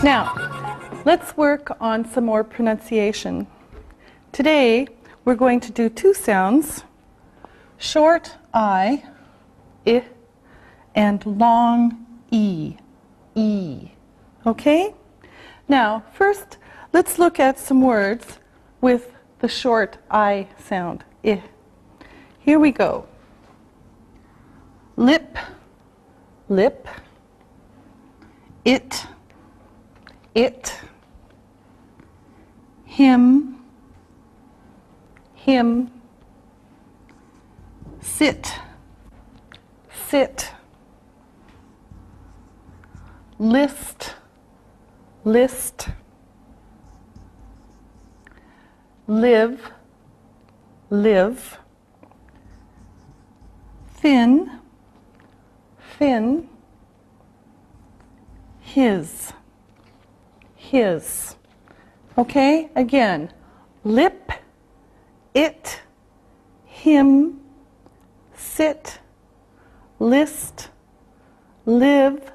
Now, let's work on some more pronunciation. Today, we're going to do two sounds, short I, and long E, E. Okay? Now, first, let's look at some words with the short I sound, I. Here we go. Lip, lip. It, him, him. Sit, sit. List, list. Live, live. Thin, thin. His, his. Okay, again. Lip, it, him, sit, list, live,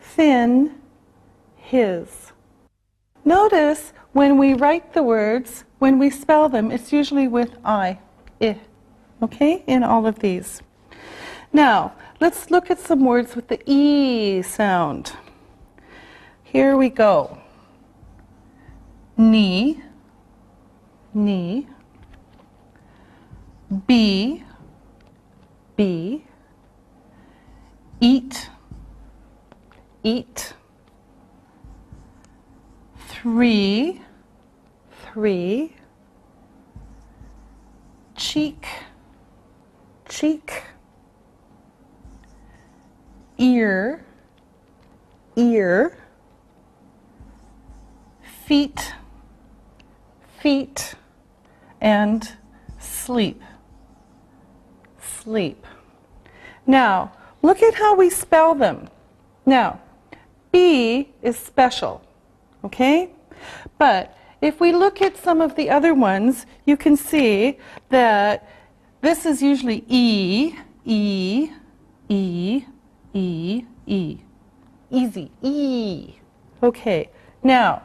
thin, his. Notice when we write the words, when we spell them, it's usually with I, okay, in all of these. Now, let's look at some words with the E sound. Here we go. Knee, knee. Be, be. Eat, eat. Three, three. Cheek, cheek. Ear, ear. Feet, feet. And sleep, sleep. Now, look at how we spell them. Now, B is special, okay? But if we look at some of the other ones, you can see that this is usually E, E, E, E, E. Easy, E. Okay, now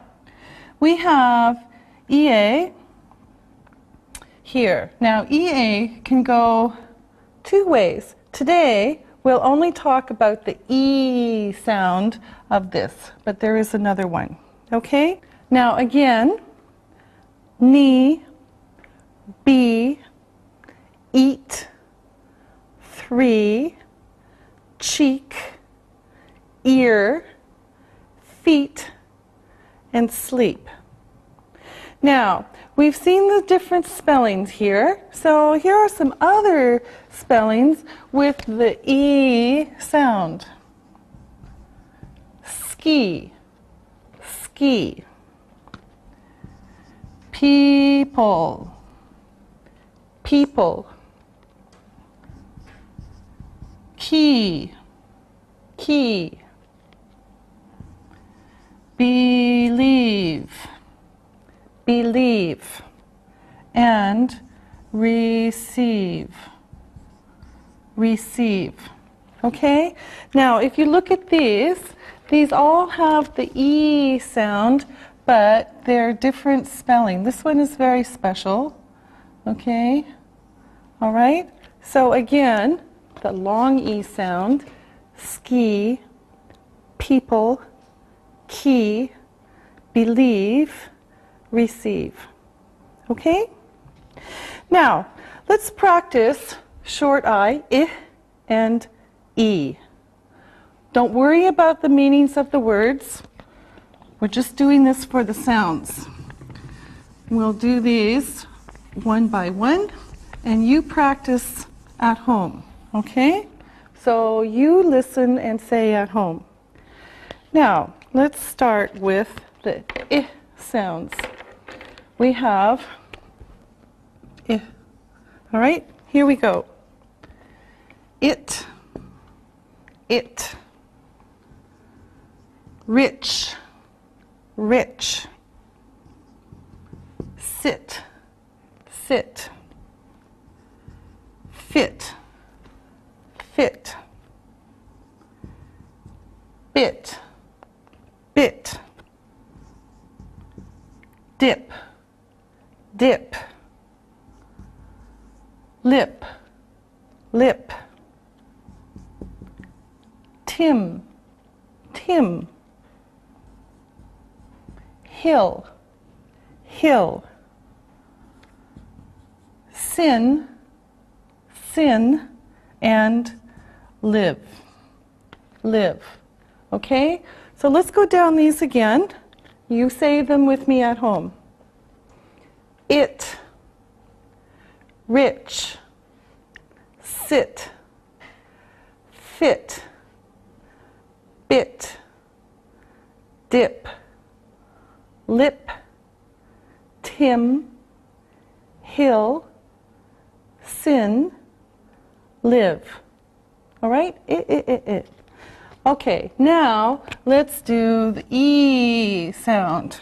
we have EA here. Now EA can go two ways. Today we'll only talk about the E sound of this, but there is another one. Okay? Now again, knee, be, eat, three, cheek, ear, feet, and sleep. Now, we've seen the different spellings here, so here are some other spellings with the E sound. Ski, ski. People, people. Key, key. Believe, believe. And receive, receive. Okay? Now, if you look at these all have the E sound, but they're different spelling. This one is very special. Okay? All right? So again, the long E sound, ski, people, key, believe, receive. Okay? Now, let's practice short I, and E. Don't worry about the meanings of the words. We're just doing this for the sounds. We'll do these one by one, and you practice at home. Okay? So you listen and say at home. Now, let's start with the I sounds. We have I. All right? Here we go. It, it. Rich, rich. Sit, sit. Fit, fit. Bit, bit. dip, dip, lip, lip, Tim, Tim, hill, hill, sin, sin, and live, live. Okay? So let's go down these again. You say them with me at home. It, rich, sit, fit, bit, dip, lip, Tim, hill, sin, live. All right? It. Okay, now let's do the E sound.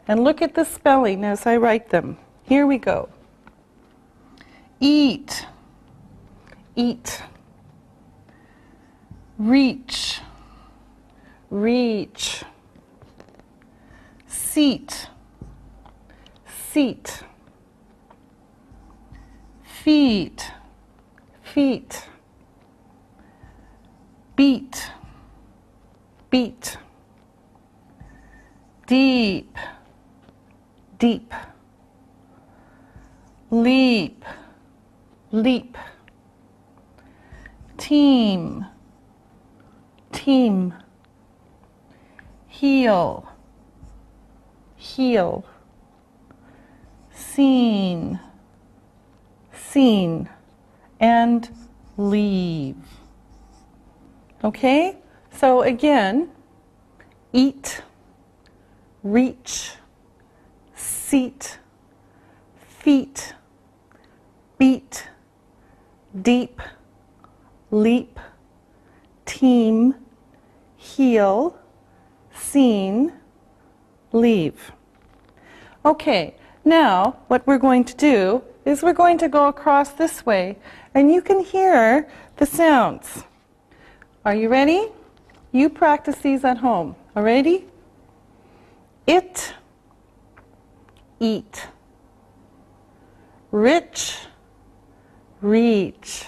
And look at the spelling as I write them. Here we go. Eat, eat. Reach, reach. Seat, seat. Feet, feet. Beat, beat. Deep, deep. Leap, leap. Team, team. Heel, heel. Seen, seen. And leave. Okay? So again, eat, reach, seat, feet, beat, deep, leap, team, heel, seen, leave. Okay, now what we're going to do is we're going to go across this way, and you can hear the sounds. Are you ready? You practice these at home. Alrighty? It, eat. Rich, reach.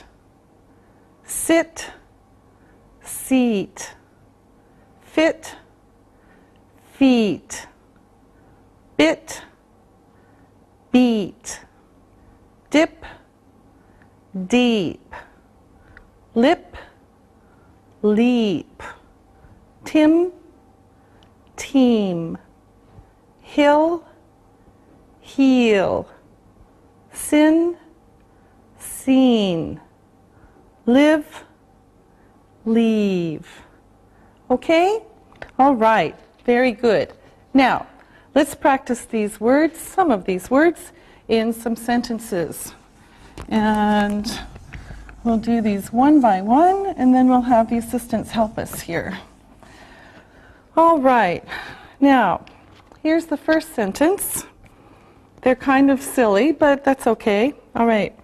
Sit, seat. Fit, feet. Bit, beat. Dip, deep. Lip, leap. Tim, team. Hill, heel. Sin, seen. Live, leave. Okay? All right. Very good. Now, let's practice these words, some of these words, in some sentences. And we'll do these one by one, and then we'll have the assistants help us here. All right. Now, here's the first sentence. They're kind of silly, but that's okay. All right.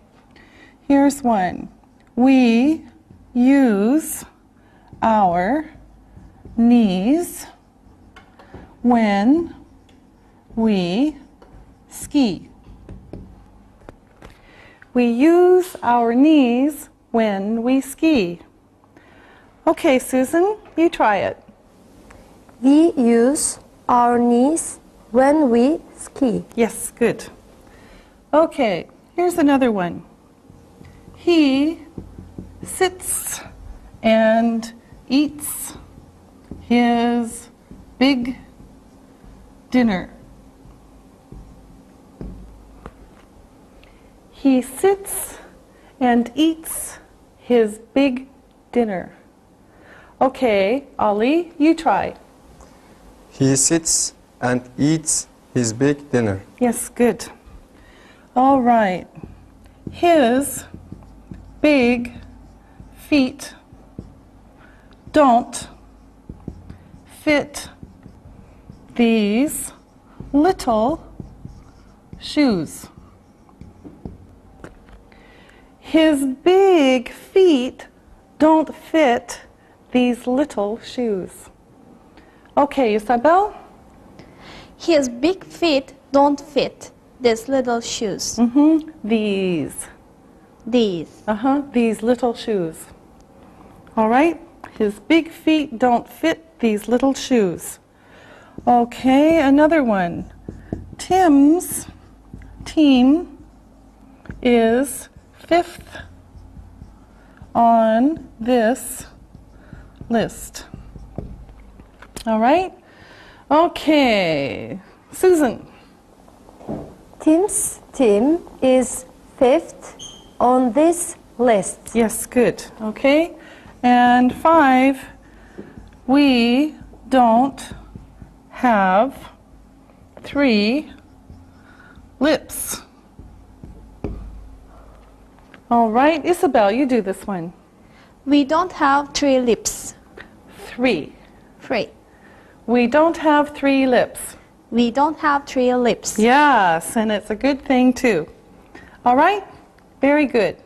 Here's one. We use our knees when we ski. We use our knees when we ski. Okay, Susan, you try it. We use our knees when we ski. Yes, good. Okay, here's another one. He sits and eats his big dinner. He sits and eats his big dinner. Okay, Ollie, you try. He sits and eats his big dinner. Yes, good. All right. His big feet don't fit these little shoes. His big feet don't fit these little shoes. Okay, Isabel? His big feet don't fit these little shoes. These. These. These little shoes. All right? His big feet don't fit these little shoes. Okay, another one. Tim's team is 5th on this list. All right? Okay. Susan. Tim's team is 5th on this list. Yes, good. Okay. And 5, we don't have 3 lips. All right, Isabel, you do this one. We don't have 3 lips. 3. 3. We don't have 3 lips. We don't have 3 lips. Yes, and it's a good thing too. All right, very good.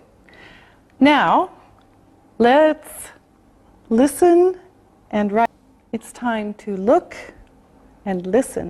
Now, let's listen and write. It's time to look and listen.